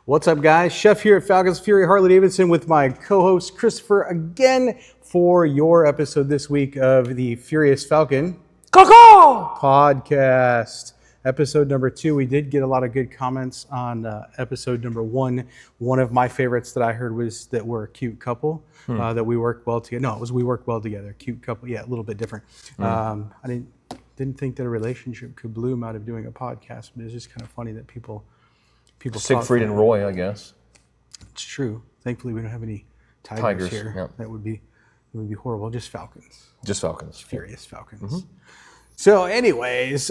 What's up, guys? Chef here at Falcons Fury Harley-Davidson with my co-host Christopher again for your episode this week of the Furious Falcon podcast. Episode number 2, we did get a lot of good comments on episode number 1. One of my favorites that I heard was that we're a cute couple, that we work well together. No, it was we work well together. Cute couple, yeah, a little bit different. I didn't think that a relationship could bloom out of doing a podcast, but it's just kind of funny that people Siegfried and Roy, I guess. It's true. Thankfully, we don't have any tigers here. Yep. That would be horrible. Just falcons. Just falcons. Furious falcons. Mm-hmm. So, anyways,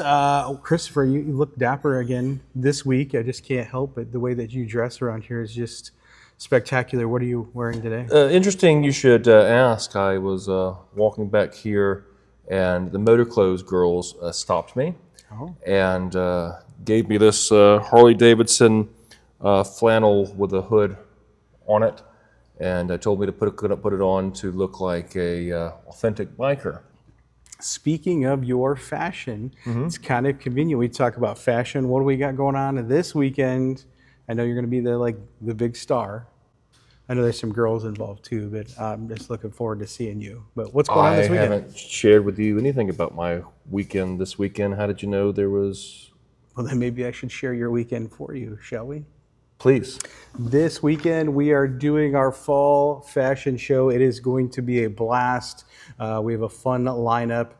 Christopher, you look dapper again this week. I just can't help it. The way that you dress around here is just spectacular. What are you wearing today? Interesting. You should ask. I was walking back here, and the motor clothes girls stopped me and gave me this Harley-Davidson flannel with a hood on it, and told me to put it on to look like a authentic biker. Speaking of your fashion, it's kind of convenient. We talk about fashion. What do we got going on this weekend? I know you're going to be the big star. I know there's some girls involved too, but I'm just looking forward to seeing you. But what's going on this weekend? I haven't shared with you anything about my weekend this weekend. How did you know there was? Well, then maybe I should share your weekend for you, shall we? Please. This weekend, we are doing our fall fashion show. It is going to be a blast. We have a fun lineup.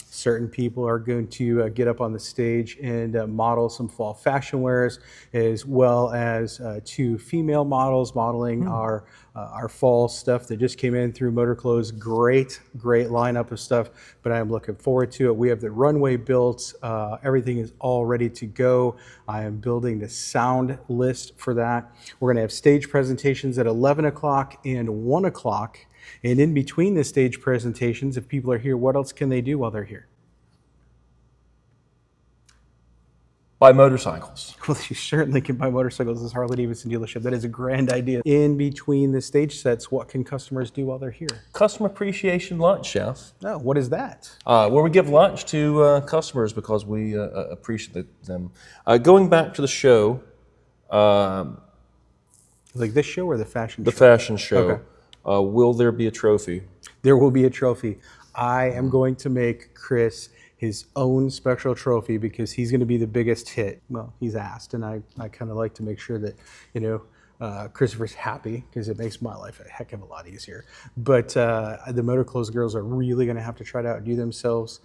Certain people are going to get up on the stage and model some fall fashion wears, as well as 2 female models modeling our fall stuff that just came in through Motor Clothes. Great lineup of stuff, but I am looking forward to it. We have the runway built. Everything is all ready to go. I am building the sound list for that. We're going to have stage presentations at 11 o'clock and 1 o'clock. And in between the stage presentations, if people are here, what else can they do while they're here? Buy motorcycles. Well, you certainly can buy motorcycles at this Harley-Davidson dealership. That is a grand idea. In between the stage sets, what can customers do while they're here? Customer appreciation lunch, Chef. Oh, what is that? Where we give lunch to customers because we appreciate them. Going back to the show. Like this show or the fashion show? The fashion show. Okay. Will there be a trophy? There will be a trophy. I am going to make Chris his own special trophy because he's going to be the biggest hit. Well, he's asked, and I kind of like to make sure that, Christopher's happy because it makes my life a heck of a lot easier. But the Motor Clothes girls are really going to have to try to outdo themselves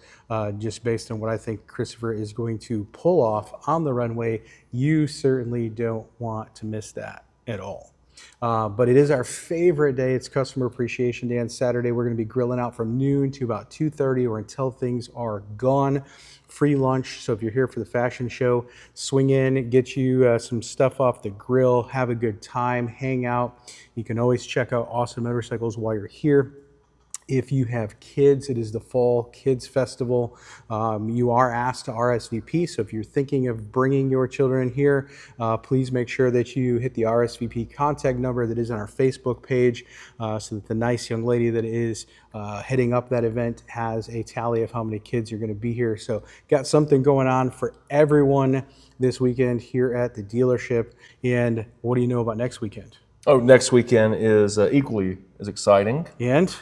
just based on what I think Christopher is going to pull off on the runway. You certainly don't want to miss that at all. But it is our favorite day. It's Customer Appreciation Day on Saturday. We're going to be grilling out from noon to about 2:30 or until things are gone. Free lunch. So if you're here for the fashion show, swing in, get you some stuff off the grill, have a good time, hang out. You can always check out Awesome Motorcycles while you're here. If you have kids, it is the Fall Kids Festival. You are asked to RSVP, so if you're thinking of bringing your children here, please make sure that you hit the RSVP contact number that is on our Facebook page so that the nice young lady that is heading up that event has a tally of how many kids are going to be here. So got something going on for everyone this weekend here at the dealership. And what do you know about next weekend? Oh, next weekend is equally as exciting. And?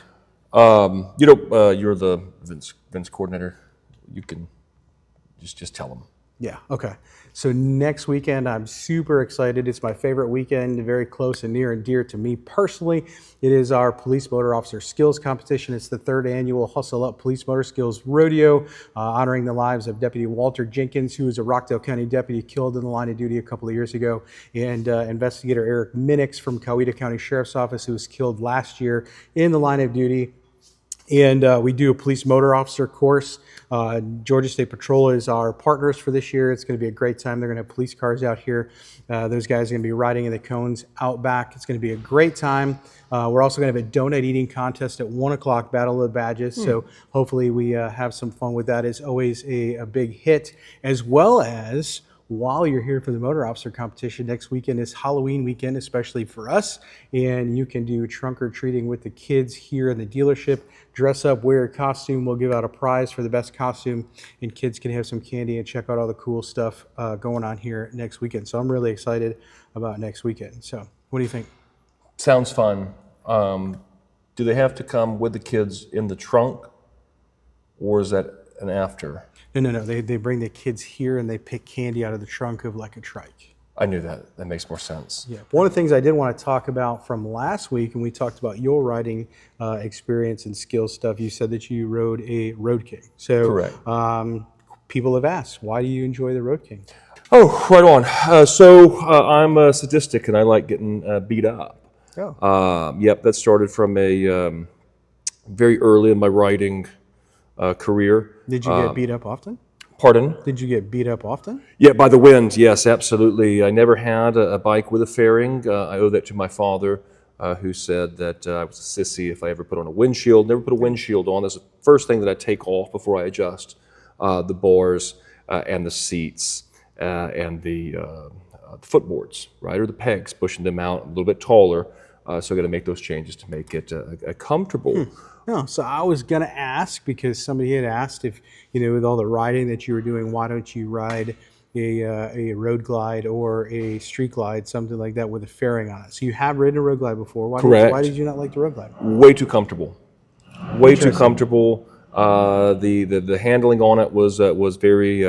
You're the events coordinator. You can just tell them. Yeah, okay. So next weekend, I'm super excited. It's my favorite weekend, very close and near and dear to me personally. It is our Police Motor Officer Skills Competition. It's the 3rd annual Hustle Up Police Motor Skills Rodeo, honoring the lives of Deputy Walter Jenkins, who was a Rockdale County deputy killed in the line of duty a couple of years ago, and Investigator Eric Minix from Coweta County Sheriff's Office, who was killed last year in the line of duty. And we do a police motor officer course. Georgia State Patrol is our partners for this year. It's going to be a great time. They're going to have police cars out here. Those guys are going to be riding in the cones out back. It's going to be a great time. We're also going to have a donut eating contest at 1 o'clock, Battle of the Badges. So hopefully we have some fun with that. It's always a big hit, as well as while you're here for the Motor Officer competition. Next weekend is Halloween weekend, especially for us, and you can do trunk or treating with the kids here in the dealership. Dress up, wear a costume. We'll give out a prize for the best costume, and kids can have some candy and check out all the cool stuff going on here next weekend. So I'm really excited about next weekend. So what do you think? Sounds fun. Do they have to come with the kids in the trunk, or is that an after? No. They bring the kids here and they pick candy out of the trunk of like a trike. I knew that. That makes more sense. Yeah. One of the things I did want to talk about from last week, and we talked about your riding experience and skill stuff. You said that you rode a Road King. So Correct. People have asked, why do you enjoy the Road King? Oh, right on. I'm sadistic and I like getting beat up. Oh. Yep, that started from a very early in my riding career. Did you get beat up often? Pardon? Did you get beat up often? Yeah, by the wind, yes, absolutely. I never had a bike with a fairing. I owe that to my father, who said that I was a sissy if I ever put on a windshield. Never put a windshield on. That's the first thing that I take off before I adjust the bars and the seats and the footboards, right, or the pegs, pushing them out a little bit taller. So I got to make those changes to make it comfortable. No, so I was going to ask, because somebody had asked if, with all the riding that you were doing, why don't you ride a road glide or a street glide, something like that with a fairing on it? So you have ridden a road glide before. Correct. Why did you not like the road glide? Way too comfortable. Way too comfortable. The handling on it was very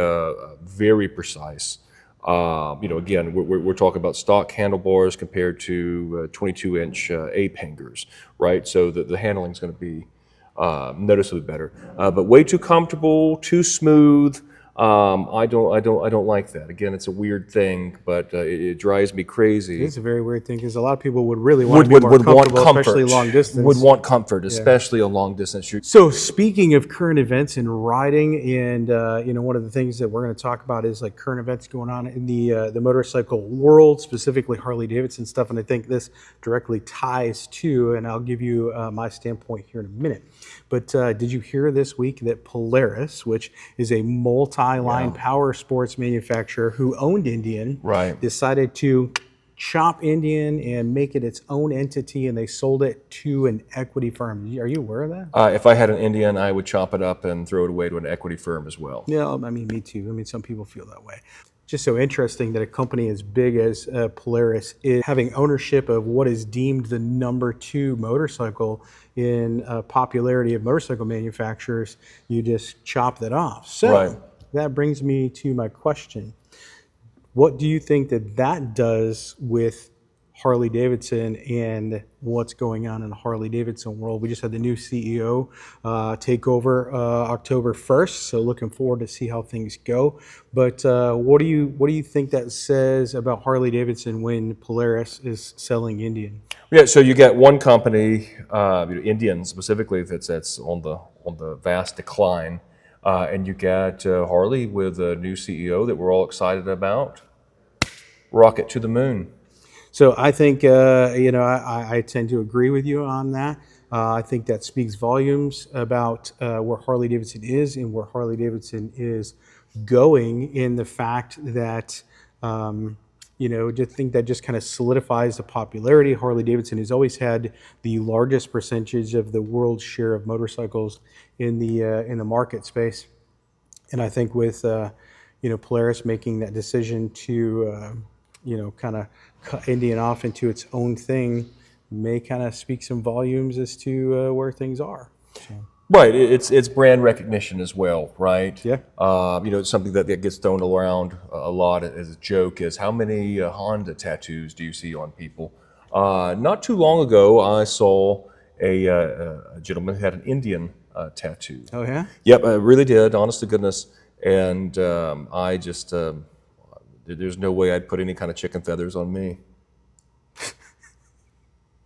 very precise. Again, we're talking about stock handlebars compared to 22-inch ape hangers, right? So the handling is going to be noticeably better, but way too comfortable, too smooth. I don't like that. Again, it's a weird thing, but it drives me crazy. It's a very weird thing, because a lot of people would really want to be more comfortable, especially long distance. Would want comfort, especially a long distance shoot. So speaking of current events in riding, and one of the things that we're going to talk about is like current events going on in the motorcycle world, specifically Harley-Davidson stuff, and I think this directly ties to, and I'll give you my standpoint here in a minute. But did you hear this week that Polaris, which is a multi-line power sports manufacturer who owned Indian, decided to chop Indian and make it its own entity, and they sold it to an equity firm? Are you aware of that? If I had an Indian, I would chop it up and throw it away to an equity firm as well. Yeah, I mean, me too. I mean, some people feel that way. Just so interesting that a company as big as Polaris is having ownership of what is deemed the #2 motorcycle in popularity of motorcycle manufacturers. You just chop that off. So that brings me to my question. What do you think that does with Harley-Davidson and what's going on in the Harley-Davidson world? We just had the new CEO take over October 1st, so looking forward to see how things go. But what do you think that says about Harley-Davidson when Polaris is selling Indian? Yeah, so you got one company, Indian specifically, that's on the vast decline, and you got Harley with a new CEO that we're all excited about. Rocket to the moon. So I think, I tend to agree with you on that. I think that speaks volumes about where Harley-Davidson is and where Harley-Davidson is going, in the fact that, just think that just kind of solidifies the popularity. Harley-Davidson has always had the largest percentage of the world's share of motorcycles in the market space. And I think with, Polaris making that decision to, kind of cut Indian off into its own thing, may kind of speak some volumes as to where things are. So. Right, it's brand recognition as well, right? Yeah. It's something that gets thrown around a lot as a joke is how many Honda tattoos do you see on people? Not too long ago, I saw a gentleman who had an Indian tattoo. Oh yeah? Yep, I really did, honest to goodness. And I just, there's no way I'd put any kind of chicken feathers on me.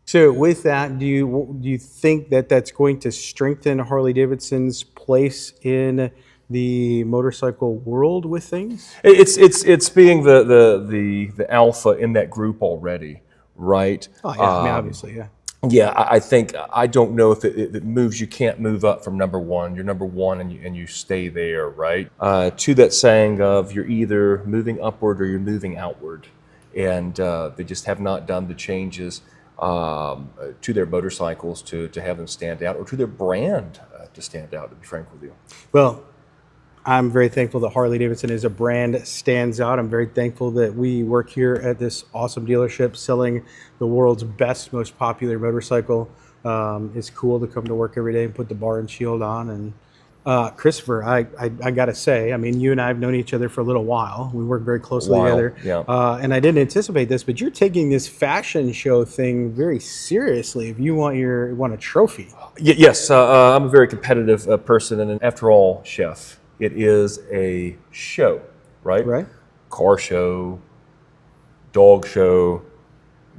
So with that, do you think that that's going to strengthen Harley-Davidson's place in the motorcycle world with things? It's being the alpha in that group already, right? Oh yeah, I mean, obviously, yeah. Yeah, I think, I don't know if it moves. You can't move up from number one. You're number one, and you stay there, right? To that saying of you're either moving upward or you're moving outward, and they just have not done the changes to their motorcycles to have them stand out, or to their brand to stand out, to be frank with you. Well, I'm very thankful that Harley-Davidson as a brand stands out. I'm very thankful that we work here at this awesome dealership selling the world's best, most popular motorcycle. It's cool to come to work every day and put the bar and shield on. And Christopher, I got to say, I mean, you and I have known each other for a little while. We work very closely together. Yeah. And I didn't anticipate this, but you're taking this fashion show thing very seriously. If you want a trophy. Yes, I'm a very competitive person, and after all, Chef, it is a show, right? Right. Car show, dog show,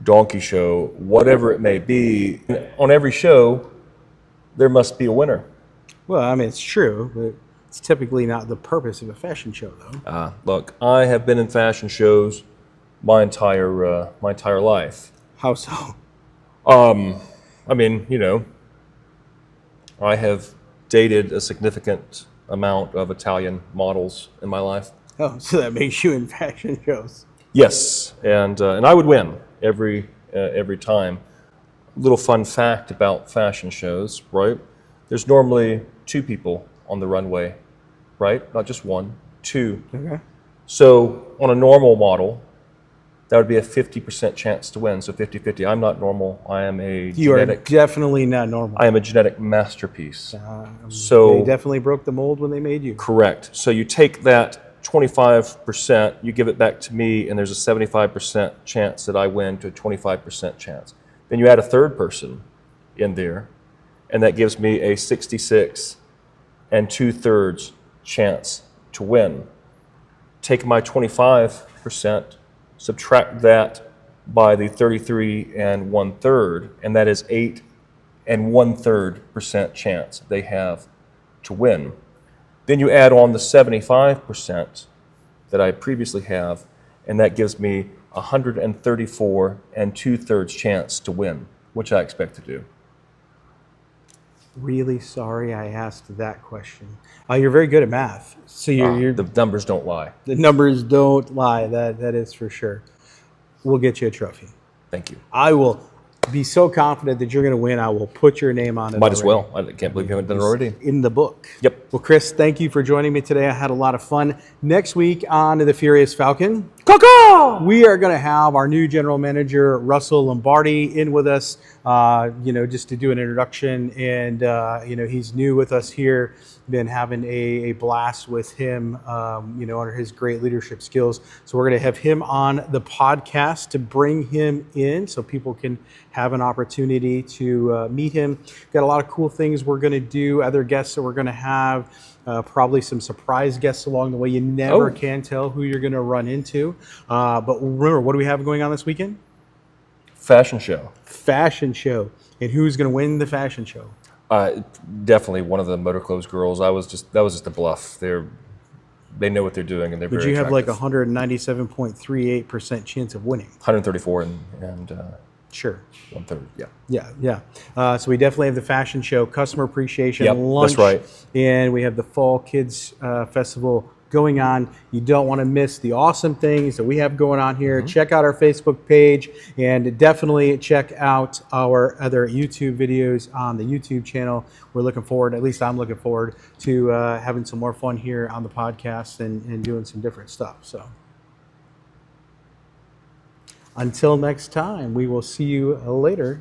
donkey show, whatever it may be. On every show, there must be a winner. Well, I mean, it's true, but it's typically not the purpose of a fashion show, though. Look, I have been in fashion shows my entire life. How so? I mean, I have dated a significant amount of Italian models in my life. Oh, so that makes you in fashion shows. Yes, and I would win every time. Little fun fact about fashion shows, right? There's normally two people on the runway, right? Not just one, two. Okay. So on a normal model, that would be a 50% chance to win. So 50-50. I'm not normal. I am a You are definitely not normal. I am a genetic masterpiece. So they definitely broke the mold when they made you. correct. So you take that 25%, you give it back to me, and there's a 75% chance that I win to a 25% chance. Then you add a third person in there, and that gives me a 66 and 2/3 chance to win. Take my 25%, subtract that by the 33 and 1/3, and that is 8 and 1/3% chance they have to win. Then you add on the 75% that I previously have, and that gives me 134 and 2/3 chance to win, which I expect to do. Really sorry I asked that question. You're very good at math, so you're The numbers don't lie. the numbers don't lie. That is for sure. We'll get you a trophy. Thank you. I will be so confident that you're going to win. I will put your name on it. Might as already. well. I can't believe you haven't done it already. In the book. Yep. Well, Chris, thank you for joining me today. I had a lot of fun. Next week on the Furious Falcon, we are going to have our new general manager, Russell Lombardi, in with us, just to do an introduction. And, he's new with us here. Been having a blast with him, under his great leadership skills. So we're going to have him on the podcast to bring him in so people can have an opportunity to meet him. Got a lot of cool things we're going to do, other guests that we're going to have. Probably some surprise guests along the way. You never can tell who you're going to run into. But remember, what do we have going on this weekend? Fashion show. Fashion show. And who's going to win the fashion show? Definitely one of the Motor Clothes girls. That was just a bluff. They know what they're doing, and they're But very you have like attractive. 197.38% chance of winning. 134 and Sure. 1/3. Yeah. Yeah. So we definitely have the fashion show, customer appreciation Yep, lunch. that's right. And we have the Fall Kids Festival going on. You don't want to miss the awesome things that we have going on here. Check out our Facebook page, and definitely check out our other YouTube videos on the YouTube channel. We're looking forward, at least I'm looking forward to having some more fun here on the podcast and doing some different stuff. So until next time, we will see you later.